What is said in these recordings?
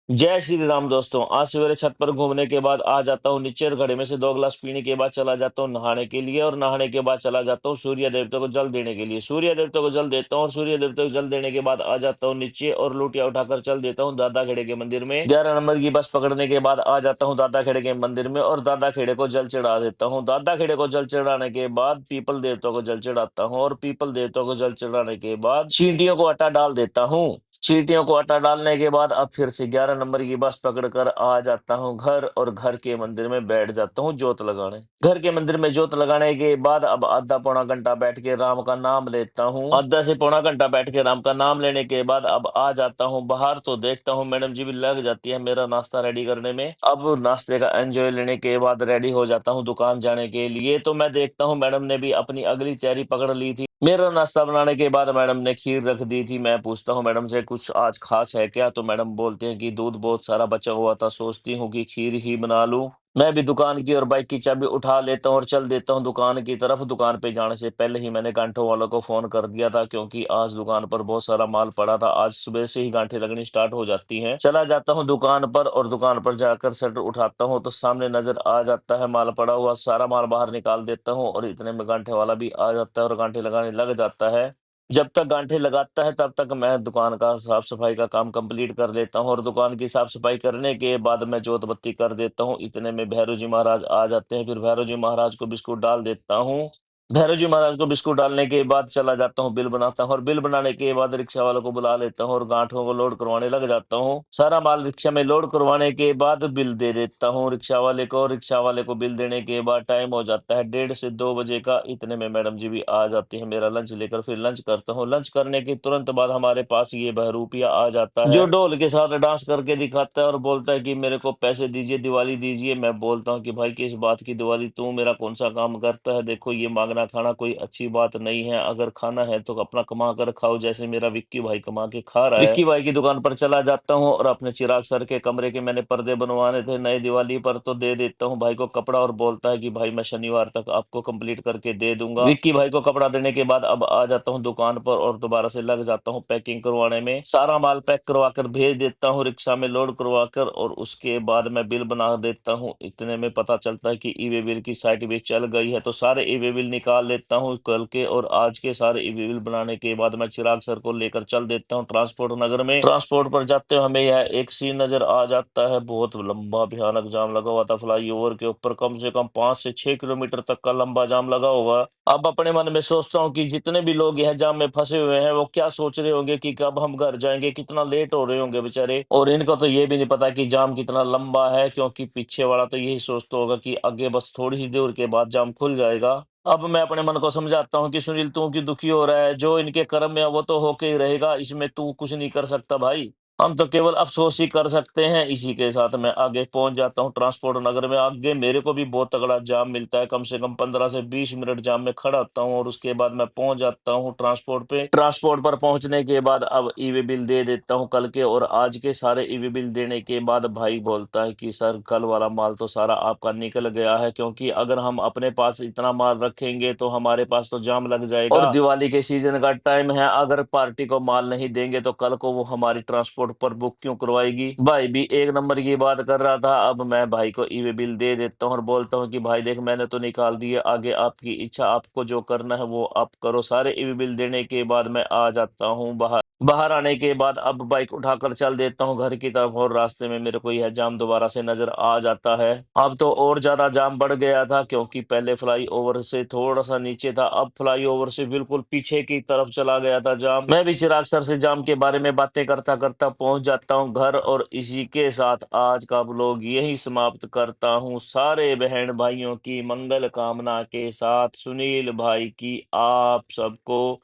जय श्री राम दोस्तों। आज सवेरे छत पर घूमने के बाद आ जाता हूँ नीचे और घड़े में से 2 गिलास पीने के बाद चला जाता हूँ नहाने के लिए और नहाने के बाद चला जाता हूँ सूर्य देवता को जल देने के लिए। सूर्य देवता को जल देता हूँ और सूर्य देवता को जल देने के बाद आ जाता हूँ नीचे और लोटिया उठाकर चल देता हूँ दादा खेड़े के मंदिर में। 11 नंबर की बस पकड़ने के बाद आ जाता हूँ दादा खेड़े के मंदिर में और दादा खेड़े को जल चढ़ा देता हूँ। दादा खेड़े को जल चढ़ाने के बाद पीपल देवता को जल चढ़ाता हूँ और पीपल देवता को जल चढ़ाने के बाद चींटियों को आटा डाल देता हूँ। चींटियों को आटा डालने के बाद अब फिर से 11 नंबर की बस पकड़कर आ जाता हूँ घर और घर के मंदिर में बैठ जाता हूँ जोत लगाने। घर के मंदिर में जोत लगाने के बाद अब आधा पौना घंटा बैठ के राम का नाम लेता हूँ। आधा से पौना घंटा बैठ के राम का नाम लेने के बाद अब आ जाता हूँ बाहर, तो देखता हूँ मैडम जी भी लग जाती है मेरा नाश्ता रेडी करने में। अब नाश्ते का एंजॉय लेने के बाद रेडी हो जाता हूँ दुकान जाने के लिए, तो मैं देखता हूँ मैडम ने भी अपनी अगली तैयारी पकड़ ली थी। मेरा नाश्ता बनाने के बाद मैडम ने खीर रख दी थी। मैं पूछता हूँ मैडम से कुछ आज खास है क्या, तो मैडम बोलते हैं कि दूध बहुत सारा बचा हुआ था, सोचती हूँ कि खीर ही बना लूं। मैं भी दुकान की और बाइक की चाबी उठा लेता हूँ और चल देता हूँ दुकान की तरफ। दुकान पे जाने से पहले ही मैंने गांठों वालों को फोन कर दिया था, क्योंकि आज दुकान पर बहुत सारा माल पड़ा था। आज सुबह से ही गांठें लगनी स्टार्ट हो जाती हैं। चला जाता हूँ दुकान पर और दुकान पर जाकर शटर उठाता हूँ तो सामने नजर आ जाता है माल पड़ा हुआ। सारा माल बाहर निकाल देता हूँ और इतने में गांठे वाला भी आ जाता है और गांठे लगाने लग जाता है। जब तक गांठे लगाता है तब तक मैं दुकान का साफ सफाई का काम कंप्लीट कर लेता हूँ और दुकान की साफ सफाई करने के बाद मैं जोत बत्ती कर देता हूँ। इतने में भैरव जी महाराज आ जाते हैं। फिर भैरव जी महाराज को बिस्कुट डाल देता हूँ। भैरव जी महाराज को बिस्कुट डालने के बाद चला जाता हूँ बिल बनाता हूँ और बिल बनाने के बाद रिक्शा वालों को बुला लेता हूँ और गांठों को लोड करवाने लग जाता हूँ। सारा माल रिक्शा में लोड करवाने के बाद बिल दे देता हूँ रिक्शा वाले को। रिक्शा वाले को बिल देने के बाद टाइम हो जाता है 1:30 से 2 बजे का। इतने में मैडम जी भी आ जाती है मेरा लंच लेकर। फिर लंच करता हूँ। लंच करने के तुरंत बाद हमारे पास ये बहरूपिया आ जाता है, जो ढोल के साथ डांस करके दिखाता है और बोलता है कि मेरे को पैसे दीजिए, दिवाली दीजिए। मैं बोलता हूँ कि भाई किस बात की दिवाली, तू मेरा कौन सा काम करता है। देखो ये मांगना खाना कोई अच्छी बात नहीं है, अगर खाना है तो अपना कमा कर खाओ, जैसे मेरा विक्की भाई कमा के खा रहा है। विक्की भाई की दुकान पर चला जाता हूँ और अपने चिराग सर के कमरे के मैंने पर्दे बनवाने थे नए दिवाली पर, तो दे देता हूँ भाई को कपड़ा और बोलता है कि भाई मैं शनिवार तक आपको कंप्लीट करके दे दूंगा। विक्की भाई को कपड़ा देने के बाद अब आ जाता हूँ दुकान पर और दोबारा से लग जाता हूँ पैकिंग करवाने में। सारा माल पैक करवा कर भेज देता हूँ रिक्शा में लोड करवा कर और उसके बाद मैं बिल बना देता हूँ। इतने में पता चलता है कि ई वे बिल की साइट भी चल गई है, तो सारे ई वे बिल निकाल लेता हूँ कल के और आज के। सारे ई वे बिल बनाने के बाद मैं चिराग सर को लेकर चल देता हूँ ट्रांसपोर्ट नगर में। ट्रांसपोर्ट पर जाते हुए हमें यह एक सीन नजर आ जाता है, बहुत लंबा भयानक जाम लगा हुआ था फ्लाईओवर के ऊपर। कम से कम 5 से 6 किलोमीटर तक का लंबा जाम लगा हुआ। अब अपने मन में सोचता हूँ कि जितने भी लोग यह जाम में फंसे हुए हैं वो क्या सोच रहे होंगे कि कब हम घर जाएंगे, कितना लेट हो रहे होंगे बेचारे। और इनको तो ये भी नहीं पता कि जाम कितना लंबा है, क्योंकि पीछे वाला तो यही सोचता होगा कि आगे बस थोड़ी ही देर के बाद जाम खुल जाएगा। अब मैं अपने मन को समझाता हूँ कि सुनील तू क्यों दुखी हो रहा है, जो इनके कर्म में है वो तो होके ही रहेगा, इसमें तू कुछ नहीं कर सकता भाई। हम तो केवल अफसोस ही कर सकते हैं। इसी के साथ मैं आगे पहुंच जाता हूँ ट्रांसपोर्ट नगर में। आगे मेरे को भी बहुत तगड़ा जाम मिलता है, कम से कम 15 से 20 मिनट जाम में खड़ा होता हूँ और उसके बाद मैं पहुंच जाता हूँ ट्रांसपोर्ट पे। ट्रांसपोर्ट पर पहुंचने के बाद अब ई वे बिल दे देता हूँ कल के और आज के। सारे ई वे बिल देने के बाद भाई बोलता है कि सर कल वाला माल तो सारा आपका निकल गया है, क्योंकि अगर हम अपने पास इतना माल रखेंगे तो हमारे पास तो जाम लग जाएगा और दिवाली के सीजन का टाइम है, अगर पार्टी को माल नहीं देंगे तो कल को वो हमारी ट्रांसपोर्ट पर बुक क्यों करवाएगी। भाई भी 1 नंबर की बात कर रहा था। अब मैं भाई को ई वे बिल दे देता हूँ और बोलता हूँ कि भाई देख मैंने तो निकाल दिए, आगे आपकी इच्छा, आपको जो करना है वो आप करो। सारे ई वे बिल देने के बाद मैं आ जाता हूँ बाहर। बाहर आने के बाद अब बाइक उठाकर चल देता हूँ घर की तरफ और रास्ते में मेरे को यह जाम दोबारा से नजर आ जाता है। अब तो और ज्यादा जाम बढ़ गया था, क्योंकि पहले फ्लाई ओवर से थोड़ा सा नीचे था, अब फ्लाई ओवर से बिल्कुल पीछे की तरफ चला गया था जाम। मैं भी चिराग सर से जाम के बारे में बातें करता करता पहुंच जाता हूँ घर और इसी के साथ आज का व्लॉग यही समाप्त करता हूँ। सारे बहन भाइयों की मंगल कामना के साथ सुनील भाई की आप सबको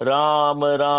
राम राम।